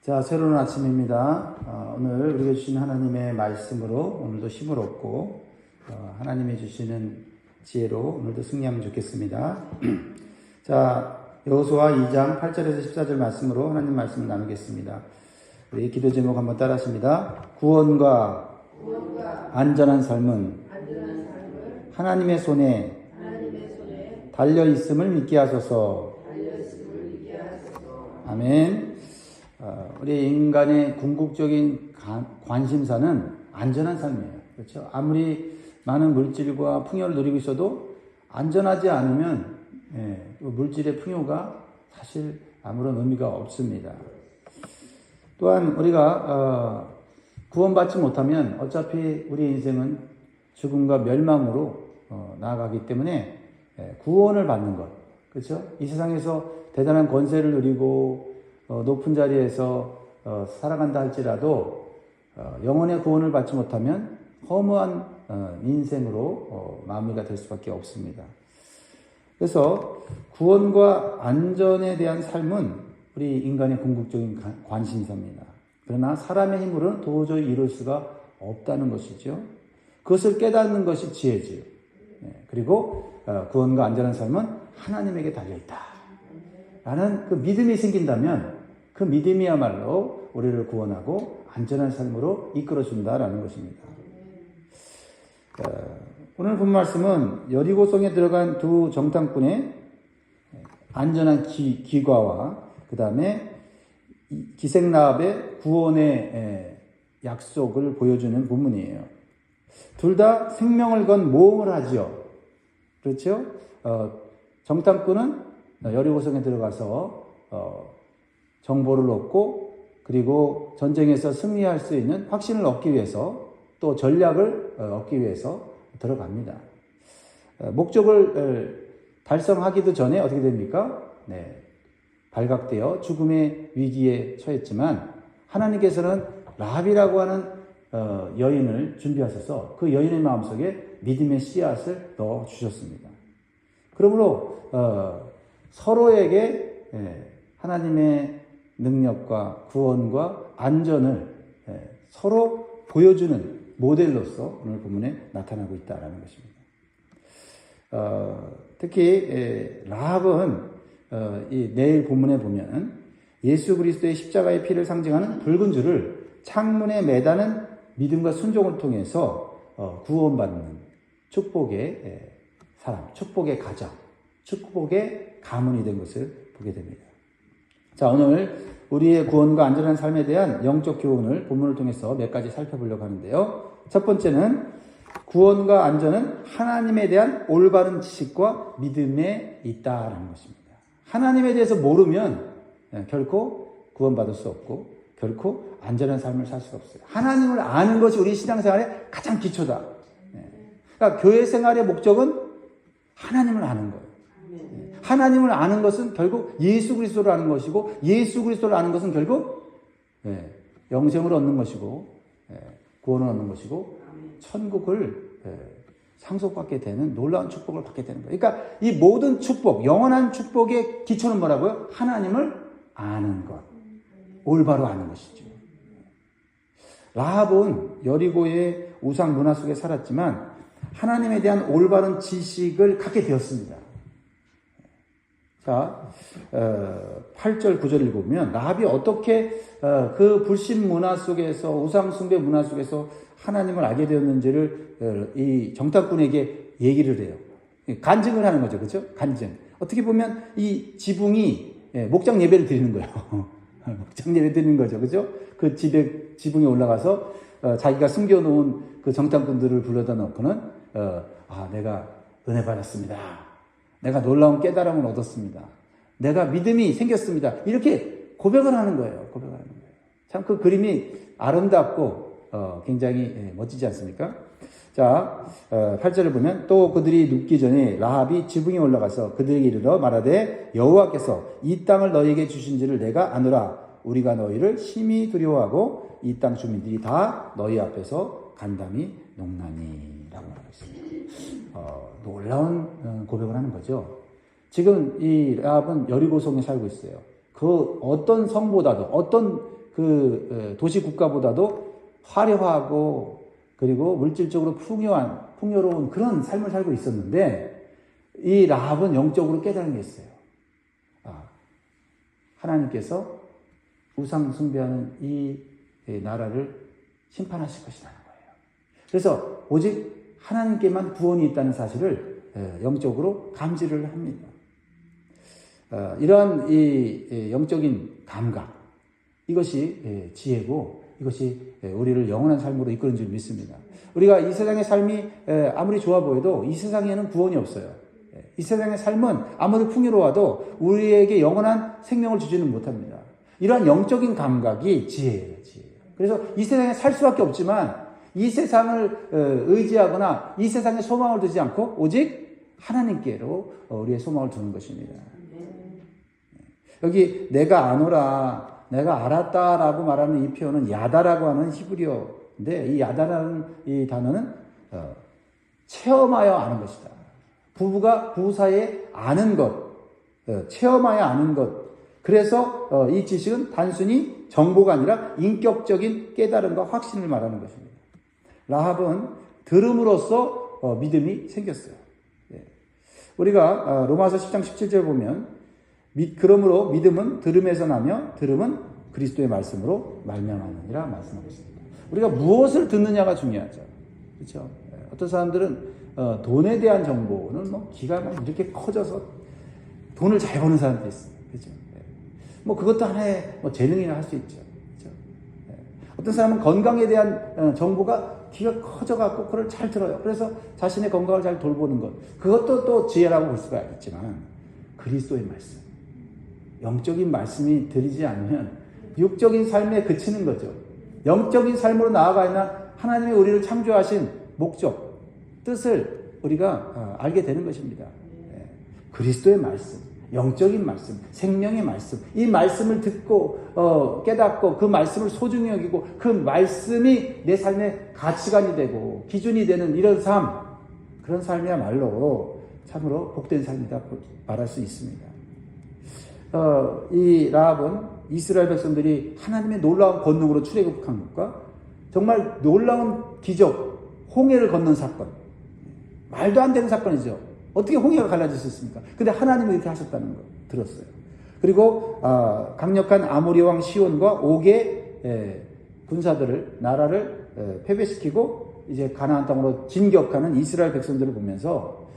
자, 새로운 아침입니다. 오늘 우리가 주신 하나님의 말씀으로 오늘도 힘을 얻고 하나님이 주시는 지혜로 오늘도 승리하면 좋겠습니다. 자, 여호수아 2장 8절에서 14절 말씀으로 하나님 말씀을 나누겠습니다. 우리 기도 제목 한번 따라하십니다. 구원과 안전한 삶은 하나님의 손에 달려 있음을 믿게 하소서. 아멘. 우리 인간의 궁극적인 관심사는 안전한 삶이에요. 그렇죠? 아무리 많은 물질과 풍요를 누리고 있어도 안전하지 않으면 물질의 풍요가 사실 아무런 의미가 없습니다. 또한 우리가 구원받지 못하면 어차피 우리 인생은 죽음과 멸망으로 나아가기 때문에 구원을 받는 것, 그렇죠? 이 세상에서 대단한 권세를 누리고 높은 자리에서 살아간다 할지라도 영혼의 구원을 받지 못하면 허무한 인생으로 마무리가 될 수밖에 없습니다. 그래서 구원과 안전에 대한 삶은 우리 인간의 궁극적인 관심사입니다. 그러나 사람의 힘으로는 도저히 이룰 수가 없다는 것이죠. 그것을 깨닫는 것이 지혜지요. 그리고 구원과 안전한 삶은 하나님에게 달려있다 라는 그 믿음이 생긴다면 그 믿음이야말로 우리를 구원하고 안전한 삶으로 이끌어준다라는 것입니다. 오늘 본 말씀은 여리고성에 들어간 두 정탐꾼의 안전한 귀가와 그 다음에 기생라합의 구원의 약속을 보여주는 본문이에요. 둘 다 생명을 건 모험을 하죠. 그렇죠? 정탐꾼은 여리고성에 들어가서 정보를 얻고 그리고 전쟁에서 승리할 수 있는 확신을 얻기 위해서 또 전략을 얻기 위해서 들어갑니다. 목적을 달성하기도 전에 어떻게 됩니까? 발각되어 죽음의 위기에 처했지만 하나님께서는 라합이라고 하는 여인을 준비하셔서 그 여인의 마음속에 믿음의 씨앗을 넣어 주셨습니다. 그러므로 서로에게 하나님의 능력과 구원과 안전을 서로 보여주는 모델로서 오늘 본문에 나타나고 있다는 것입니다. 특히 라합은 내일 본문에 보면 예수 그리스도의 십자가의 피를 상징하는 붉은 줄을 창문에 매다는 믿음과 순종을 통해서 구원받는 축복의 사람, 축복의 가정, 축복의 가문이 된 것을 보게 됩니다. 자, 오늘 우리의 구원과 안전한 삶에 대한 영적 교훈을 본문을 통해서 몇 가지 살펴보려고 하는데요. 첫 번째는 구원과 안전은 하나님에 대한 올바른 지식과 믿음에 있다라는 것입니다. 하나님에 대해서 모르면 결코 구원받을 수 없고 결코 안전한 삶을 살 수가 없어요. 하나님을 아는 것이 우리 신앙생활의 가장 기초다. 그러니까 교회 생활의 목적은 하나님을 아는 거예요. 하나님을 아는 것은 결국 예수 그리스도를 아는 것이고 예수 그리스도를 아는 것은 결국 영생을 얻는 것이고 구원을 얻는 것이고 천국을 상속받게 되는 놀라운 축복을 받게 되는 거예요. 그러니까 이 모든 축복, 영원한 축복의 기초는 뭐라고요? 하나님을 아는 것, 올바로 아는 것이죠. 라합은 여리고의 우상 문화 속에 살았지만 하나님에 대한 올바른 지식을 갖게 되었습니다. 자, 8절 9절 읽어보면 라합이 어떻게 그 불신 문화 속에서 우상 숭배 문화 속에서 하나님을 알게 되었는지를 이 정탐꾼에게 얘기를 해요. 간증을 하는 거죠. 그렇죠? 간증. 어떻게 보면 이 지붕이 목장 예배를 드리는 거예요. 목장 예배 드리는 거죠. 그렇죠? 그 지붕에 올라가서 자기가 숨겨놓은 그 정탐꾼들을 불러다 놓고는 내가 은혜 받았습니다. 내가 놀라운 깨달음을 얻었습니다. 내가 믿음이 생겼습니다. 이렇게 고백을 하는 거예요. 고백을 하는 거예요. 참 그 그림이 아름답고 굉장히 멋지지 않습니까? 자, 8절을 보면 또 그들이 눕기 전에 라합이 지붕에 올라가서 그들에게 이르러 말하되 여호와께서 이 땅을 너희에게 주신지를 내가 아노라. 우리가 너희를 심히 두려워하고 이 땅 주민들이 다 너희 앞에서 간담이 농나니 라고 말하고 있습니다. 놀라운 고백을 하는 거죠. 지금 이 라합은 여리고성에 살고 있어요. 그 어떤 성보다도 어떤 도시 국가보다도 화려하고 그리고 물질적으로 풍요로운 그런 삶을 살고 있었는데 이 라합은 영적으로 깨달은 게 있어요. 하나님께서 우상 숭배하는 이 나라를 심판하실 것이라는 거예요. 그래서 오직 하나님께만 구원이 있다는 사실을 영적으로 감지를 합니다. 이러한 이 영적인 감각, 이것이 지혜고 이것이 우리를 영원한 삶으로 이끄는 줄 믿습니다. 우리가 이 세상의 삶이 아무리 좋아 보여도 이 세상에는 구원이 없어요. 이 세상의 삶은 아무리 풍요로워도 우리에게 영원한 생명을 주지는 못합니다. 이러한 영적인 감각이 지혜예요, 지혜. 그래서 이 세상에 살 수밖에 없지만 이 세상을 의지하거나 이 세상에 소망을 두지 않고 오직 하나님께로 우리의 소망을 두는 것입니다. 여기 내가 아노라, 내가 알았다라고 말하는 이 표현은 야다라고 하는 히브리어인데 이 야다라는 이 단어는 체험하여 아는 것이다. 부부가 부부 사이에 아는 것, 체험하여 아는 것. 그래서 이 지식은 단순히 정보가 아니라 인격적인 깨달음과 확신을 말하는 것입니다. 라합은 들음으로써 믿음이 생겼어요. 우리가 로마서 10장 17절 보면 그러므로 믿음은 들음에서 나며 들음은 그리스도의 말씀으로 말미암았느니라 말씀하고 있습니다. 우리가 무엇을 듣느냐가 중요하죠. 그렇죠? 어떤 사람들은 돈에 대한 정보는 기가 막 이렇게 커져서 돈을 잘 버는 사람도 있어요. 그렇죠? 그것도 하나의 재능이라 할 수 있죠. 그렇죠? 어떤 사람은 건강에 대한 정보가 귀가 커져갖고 그걸 잘 들어요. 그래서 자신의 건강을 잘 돌보는 것. 그것도 또 지혜라고 볼 수가 있지만 그리스도의 말씀. 영적인 말씀이 들리지 않으면 육적인 삶에 그치는 거죠. 영적인 삶으로 나아가면 하나님의 우리를 창조하신 목적, 뜻을 우리가 알게 되는 것입니다. 그리스도의 말씀, 영적인 말씀, 생명의 말씀, 이 말씀을 듣고 깨닫고 그 말씀을 소중히 여기고 그 말씀이 내 삶의 가치관이 되고 기준이 되는 이런 삶, 그런 삶이야말로 참으로 복된 삶이다 말할 수 있습니다. 이 라합은 이스라엘 백성들이 하나님의 놀라운 권능으로 출애굽한 것과 정말 놀라운 기적, 홍해를 건넌 사건, 말도 안 되는 사건이죠. 어떻게 홍해가 갈라질 수 있습니까? 근데 하나님이 이렇게 하셨다는 거 들었어요. 그리고 강력한 아모리 왕 시온과 5개 군사들을 나라를 패배시키고 이제 가나안 땅으로 진격하는 이스라엘 백성들을 보면서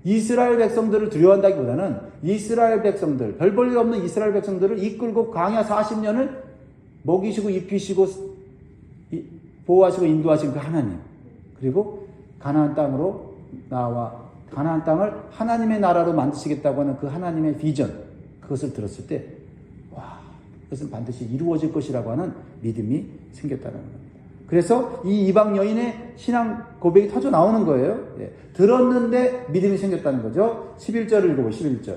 이스라엘 백성들을 두려워한다기보다는 이스라엘 백성들, 별 볼 일 없는 이스라엘 백성들을 이끌고 광야 40년을 먹이시고 입히시고 보호하시고 인도하신 그 하나님, 그리고 가나안 땅으로 나와 가나안 땅을 하나님의 나라로 만드시겠다고 하는 그 하나님의 비전, 그것을 들었을 때 와, 그것은 반드시 이루어질 것이라고 하는 믿음이 생겼다는 겁니다. 그래서 이 이방 여인의 신앙 고백이 터져 나오는 거예요. 들었는데 믿음이 생겼다는 거죠. 11절을 읽어보고 11절.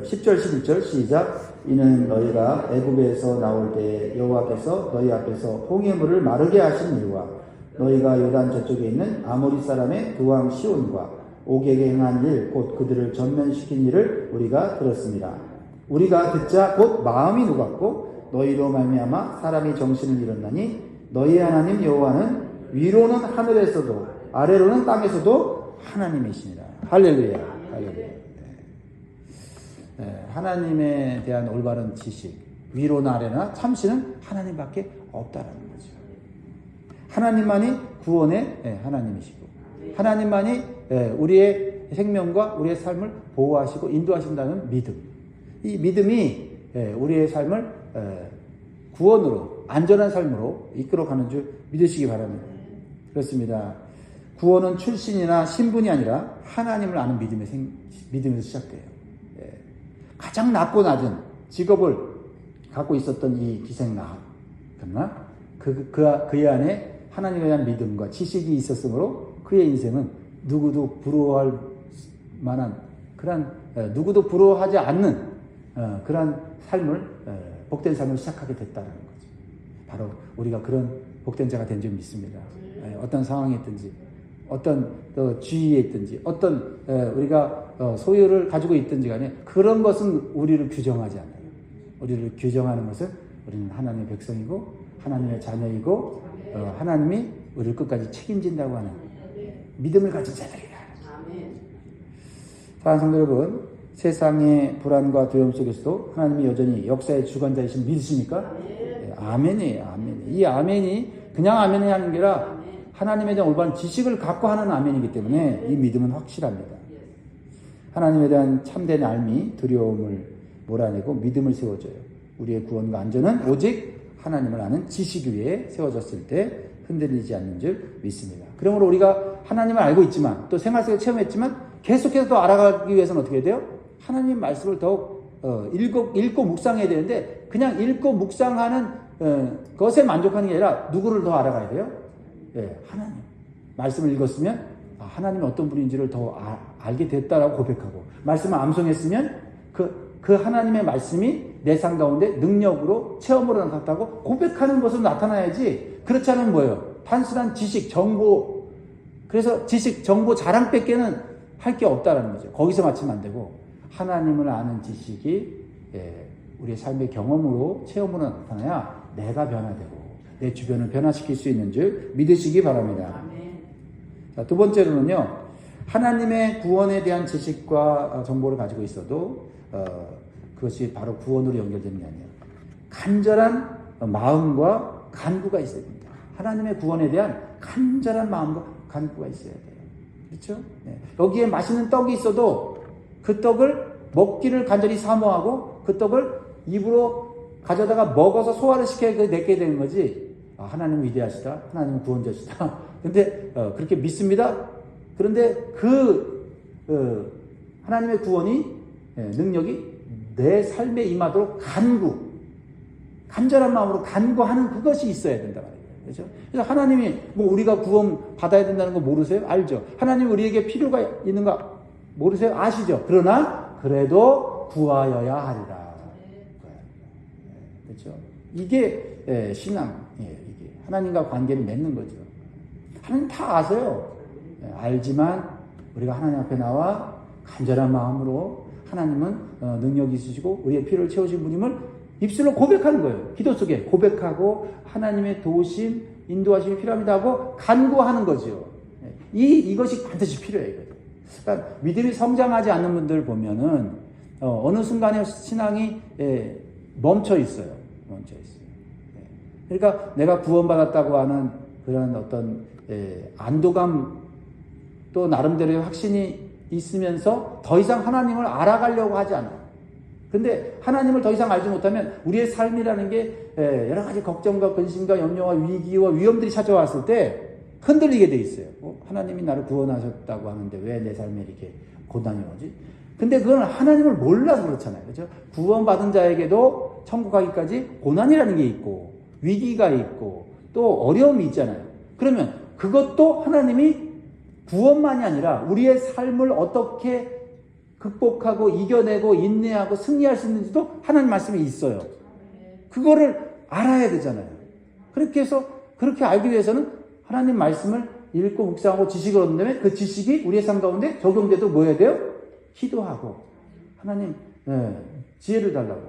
10절 11절 시작. 이는 너희가 애굽에서 나올 때 여호와께서 너희 앞에서 홍해물을 마르게 하신 일과 너희가 요단 저쪽에 있는 아모리 사람의 두 왕 시온과 옥에게 행한 일 곧 그들을 전면시킨 일을 우리가 들었습니다. 우리가 듣자 곧 마음이 녹았고 너희로 말미암아 사람이 정신을 잃었나니 너희 하나님 여호와는 위로는 하늘에서도 아래로는 땅에서도 하나님이시니라. 할렐루야. 할렐루야. 하나님에 대한 올바른 지식, 위로나 아래나 참신은 하나님밖에 없다라는 거죠. 하나님만이 구원의 하나님이시고 하나님만이 우리의 생명과 우리의 삶을 보호하시고 인도하신다는 믿음. 이 믿음이 우리의 삶을 구원으로, 안전한 삶으로 이끌어가는 줄 믿으시기 바랍니다. 그렇습니다. 구원은 출신이나 신분이 아니라 하나님을 아는 믿음에서 시작돼요. 가장 낮고 낮은 직업을 갖고 있었던 이 기생 라합, 그러나 그의 안에 하나님에 대한 믿음과 지식이 있었으므로 그의 인생은 누구도 부러워할 만한 그런 누구도 부러워하지 않는 그런 삶을 복된 삶을 시작하게 됐다는 거죠. 바로 우리가 그런 복된 자가 된 줄 믿습니다. 어떤 상황에 있든지 어떤 지위에 있든지 어떤 우리가 소유를 가지고 있든지 간에 그런 것은 우리를 규정하지 않아요. 우리를 규정하는 것은 우리는 하나님의 백성이고 하나님의 자녀이고 하나님이 우리를 끝까지 책임진다고 하는 믿음을 가진 자들이다. 사랑하는 성도 여러분, 세상의 불안과 두려움 속에서도 하나님이 여전히 역사의 주관자이신 믿으십니까? 아멘이에요. 아멘. 이 아멘이 그냥 아멘이 하는 게 아니라 하나님에 대한 올바른 지식을 갖고 하는 아멘이기 때문에 이 믿음은 확실합니다. 하나님에 대한 참된 알미, 두려움을 몰아내고 믿음을 세워줘요. 우리의 구원과 안전은 오직 하나님을 아는 지식 위에 세워졌을 때 흔들리지 않는 줄 믿습니다. 그러므로 우리가 하나님을 알고 있지만 또 생활 속에 체험했지만 계속해서 더 알아가기 위해서는 어떻게 해야 돼요? 하나님 말씀을 더욱 읽고 묵상해야 되는데 그냥 읽고 묵상하는 것에 만족하는 게 아니라 누구를 더 알아가야 돼요? 하나님. 말씀을 읽었으면 하나님이 어떤 분인지를 더 알게 됐다라고 고백하고 말씀을 암송했으면 그 하나님의 말씀이 내 삶 가운데 능력으로 체험으로 나타났다고 고백하는 것으로 나타나야지. 그렇지 않으면 뭐예요? 단순한 지식, 정보, 그래서 지식, 정보 자랑밖에는 할 게 없다라는 거죠. 거기서 맞추면 안 되고 하나님을 아는 지식이 우리의 삶의 경험으로 체험으로 나타나야 내가 변화되고 내 주변을 변화시킬 수 있는 줄 믿으시기 바랍니다. 자, 두 번째로는요, 하나님의 구원에 대한 지식과 정보를 가지고 있어도 그것이 바로 구원으로 연결되는 게 아니에요. 간절한 마음과 간구가 있어야 됩니다. 하나님의 구원에 대한 간절한 마음과 간구가 있어야 돼요. 그렇죠? 네. 여기에 맛있는 떡이 있어도 그 떡을 먹기를 간절히 사모하고 그 떡을 입으로 가져다가 먹어서 소화를 시켜야 내게 되는 거지. 하나님은 위대하시다. 하나님은 구원자시다. 근데 그렇게 믿습니다. 그런데 하나님의 구원이 능력이 내 삶에 임하도록 간절한 마음으로 간구하는 그것이 있어야 된다 말이에요. 그렇죠? 그래서 하나님이 우리가 구원 받아야 된다는 거 모르세요? 알죠? 하나님 우리에게 필요가 있는가 모르세요? 아시죠? 그러나 그래도 구하여야 하리라. 그렇죠? 이게 신앙, 이게 하나님과 관계를 맺는 거죠. 하나님 다 아세요. 알지만 우리가 하나님 앞에 나와 간절한 마음으로 하나님은 능력이 있으시고 우리의 필요를 채우신 분임을 입술로 고백하는 거예요. 기도 속에 고백하고 하나님의 도우심, 인도하심이 필요합니다 하고 간구하는 거죠. 이것이 반드시 필요해요. 그러니까 믿음이 성장하지 않는 분들 보면은 어느 순간에 신앙이 멈춰 있어요. 그러니까 내가 구원받았다고 하는 그런 어떤 안도감 또 나름대로의 확신이 있으면서 더 이상 하나님을 알아가려고 하지 않아요. 근데 하나님을 더 이상 알지 못하면 우리의 삶이라는 게 여러 가지 걱정과 근심과 염려와 위기와 위험들이 찾아왔을 때 흔들리게 돼 있어요. 하나님이 나를 구원하셨다고 하는데 왜 내 삶에 이렇게 고난이 오지? 근데 그건 하나님을 몰라서 그렇잖아요. 그렇죠? 구원받은 자에게도 천국 가기까지 고난이라는 게 있고 위기가 있고 또 어려움이 있잖아요. 그러면 그것도 하나님이 구원만이 아니라 우리의 삶을 어떻게 극복하고 이겨내고 인내하고 승리할 수 있는지도 하나님 말씀이 있어요. 그거를 알아야 되잖아요. 그렇게 해서 그렇게 알기 위해서는 하나님 말씀을 읽고 묵상하고 지식을 얻는 다음에 그 지식이 우리의 삶 가운데 적용돼도 뭐 해야 돼요? 기도하고 하나님 지혜를 달라고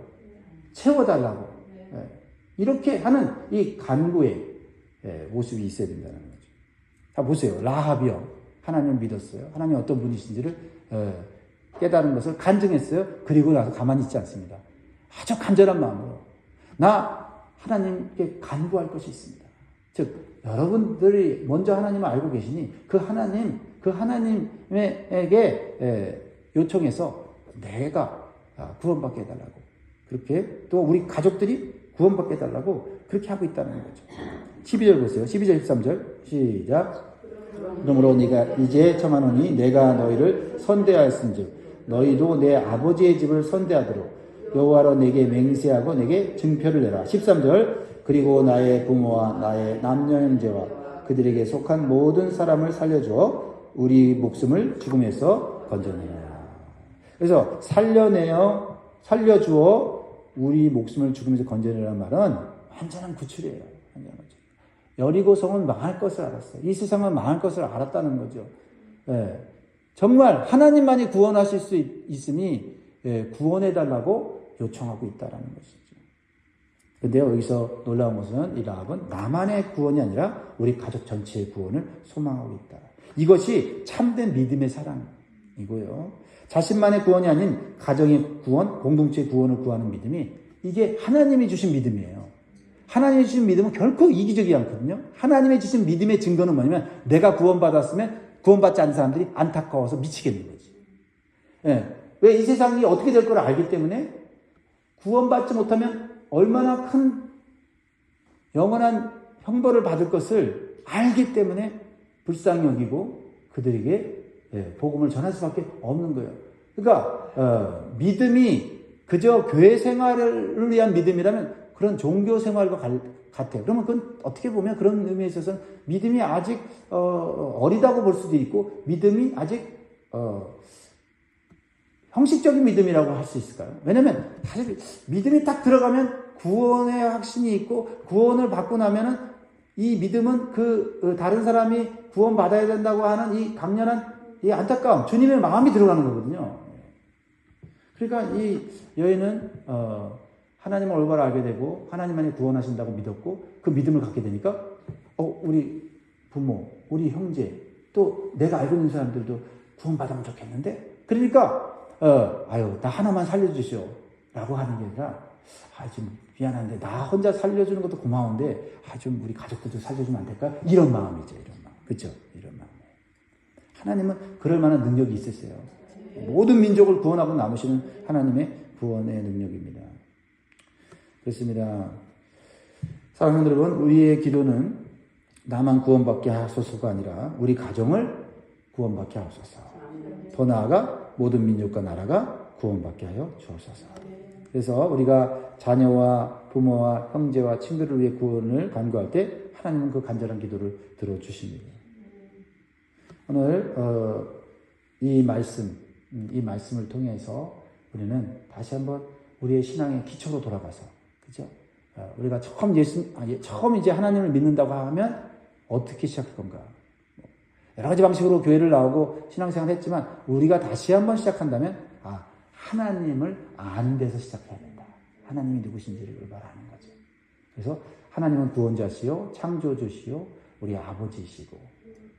채워달라고 이렇게 하는 이 간구의 모습이 있어야 된다는 거죠. 자 보세요. 라합이요. 하나님을 믿었어요. 하나님이 어떤 분이신지를 깨달은 것을 간증했어요. 그리고 나서 가만히 있지 않습니다. 아주 간절한 마음으로 나 하나님께 간구할 것이 있습니다. 즉 여러분들이 먼저 하나님을 알고 계시니 그 하나님에게 요청해서 내가 구원받게 해달라고 그렇게 또 우리 가족들이 구원받게 해달라고 그렇게 하고 있다는 거죠. 12절 보세요. 12절 13절 시작. 그러므로 네가 이제 청하노니 내가 너희를 선대하였은즉 너희도 내 아버지의 집을 선대하도록 여호와로 내게 맹세하고 내게 증표를 내라. 13절 그리고 나의 부모와 나의 남녀 형제와 그들에게 속한 모든 사람을 살려주어 우리 목숨을 죽음에서 건져내라. 그래서 살려주어 우리 목숨을 죽음에서 건져내라는 말은 완전한 구출이에요. 여리고성은 망할 것을 알았어요. 이 세상은 망할 것을 알았다는 거죠. 정말 하나님만이 구원하실 수 있으니 구원해달라고 요청하고 있다라는 것이죠. 근데 여기서 놀라운 것은 이 라합은 나만의 구원이 아니라 우리 가족 전체의 구원을 소망하고 있다. 이것이 참된 믿음의 사랑이고요. 자신만의 구원이 아닌 가정의 구원, 공동체의 구원을 구하는 믿음이 이게 하나님이 주신 믿음이에요. 하나님이 주신 믿음은 결코 이기적이지 않거든요. 하나님이 주신 믿음의 증거는 뭐냐면 내가 구원받았으면 구원받지 않는 사람들이 안타까워서 미치겠는 거지. 예. 왜 이 세상이 어떻게 될 걸 알기 때문에 구원받지 못하면 얼마나 큰 영원한 형벌을 받을 것을 알기 때문에 불쌍히 여기고 그들에게 복음을 전할 수밖에 없는 거예요. 그러니까 믿음이 그저 교회 생활을 위한 믿음이라면 그런 종교 생활과 같아요. 그러면 그건 어떻게 보면 그런 의미에 있어서는 믿음이 아직 어리다고 볼 수도 있고 믿음이 아직 형식적인 믿음이라고 할 수 있을까요? 왜냐면 사실 믿음이 딱 들어가면 구원의 확신이 있고 구원을 받고 나면은 이 믿음은 그 다른 사람이 구원받아야 된다고 하는 이 강렬한 이 안타까움, 주님의 마음이 들어가는 거거든요. 그러니까 이 여인은 하나님을 올바로 알게 되고 하나님만이 구원하신다고 믿었고 그 믿음을 갖게 되니까 우리 부모, 우리 형제, 또 내가 알고 있는 사람들도 구원받으면 좋겠는데 그러니까 나 하나만 살려주시오 라고 하는 게 아니라 좀 미안한데 나 혼자 살려주는 것도 고마운데 좀 우리 가족들도 살려주면 안 될까? 이런 마음이죠. 이런 마음. 그렇죠? 이런 마음. 하나님은 그럴 만한 능력이 있으세요. 모든 민족을 구원하고 남으시는 하나님의 구원의 능력입니다. 그렇습니다. 사랑하는 여러분, 우리의 기도는 나만 구원받게 하소서가 아니라 우리 가정을 구원받게 하소서. 더 나아가 모든 민족과 나라가 구원받게 하여 주옵소서. 그래서 우리가 자녀와 부모와 형제와 친구를 위해 구원을 간구할 때 하나님은 그 간절한 기도를 들어주십니다. 오늘 이 말씀을 통해서 우리는 다시 한번 우리의 신앙의 기초로 돌아가서, 그죠? 우리가 처음 이제 하나님을 믿는다고 하면 어떻게 시작할 건가? 여러 가지 방식으로 교회를 나오고 신앙생활을 했지만 우리가 다시 한번 시작한다면 하나님을 아는 데서 시작해야 된다. 하나님이 누구신지를 말하는 거죠. 그래서 하나님은 구원자시요, 창조주시요, 우리 아버지시고,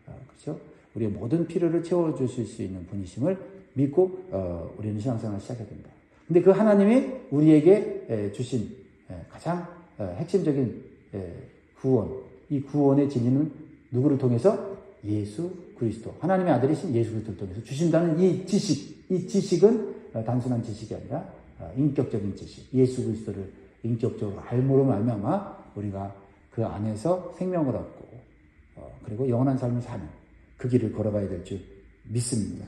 그렇죠? 우리의 모든 필요를 채워주실 수 있는 분이심을 믿고 우리는 신앙생활을 시작해야 된다. 근데 그 하나님이 우리에게 주신 가장 핵심적인 구원, 이 구원의 진리는 누구를 통해서? 예수 그리스도, 하나님의 아들이신 예수 그리스도를 통해서 주신다는 이 지식은 단순한 지식이 아니라 인격적인 지식, 예수 그리스도를 인격적으로 알므로 말미암아 우리가 그 안에서 생명을 얻고 그리고 영원한 삶을 사는 그 길을 걸어가야 될 줄 믿습니다.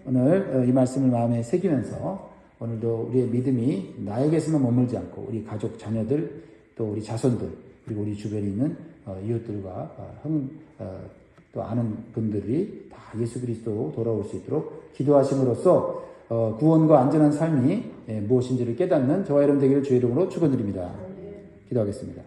오늘 이 말씀을 마음에 새기면서 오늘도 우리의 믿음이 나에게서만 머물지 않고 우리 가족, 자녀들, 또 우리 자손들, 그리고 우리 주변에 있는 이웃들과 또 아는 분들이 다 예수 그리스도로 돌아올 수 있도록 기도하심으로써 구원과 안전한 삶이 무엇인지를 깨닫는 저와 여러분 되기를 주의 이름으로 축원드립니다. 기도하겠습니다.